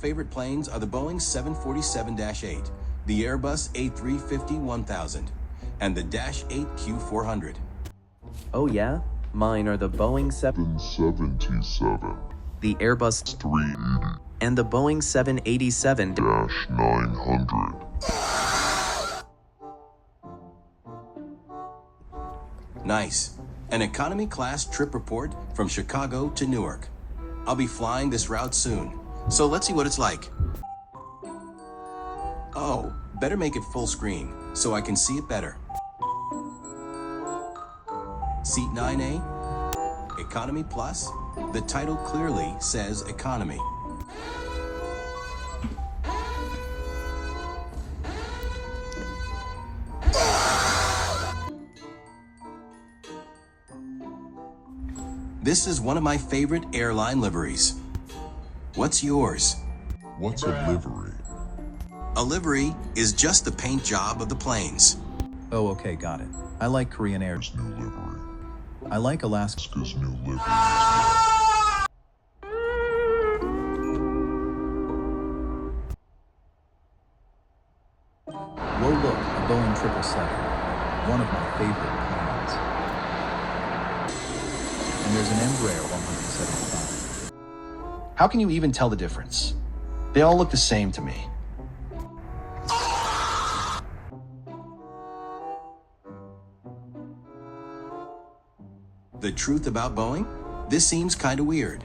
favorite planes are the Boeing 747-8, the Airbus A350-1000, and the Dash 8 Q400. Oh yeah? Mine are the Boeing 777, the Airbus 380, and the Boeing 787-900. Nice. An economy class trip report from Chicago to Newark. I'll be flying this route soon, so let's see what it's like. Oh, better make it full screen so I can see it better. Seat 9A, Economy Plus. The title clearly says Economy. This is one of my favorite airline liveries. What's yours? What's a livery? A livery is just the paint job of the planes. Oh, okay, got it. I like Korean Air. New livery. I like Alaska. Alaska's new livery. Whoa, look, a Boeing 777. One of my favorite planes. And there's an Embraer 175. How can you even tell the difference? They all look the same to me. The truth about Boeing? This seems kinda weird.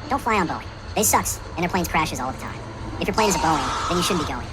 Don't fly on Boeing. They sucks, and their planes crashes all the time. If your plane is a Boeing, then you shouldn't be going.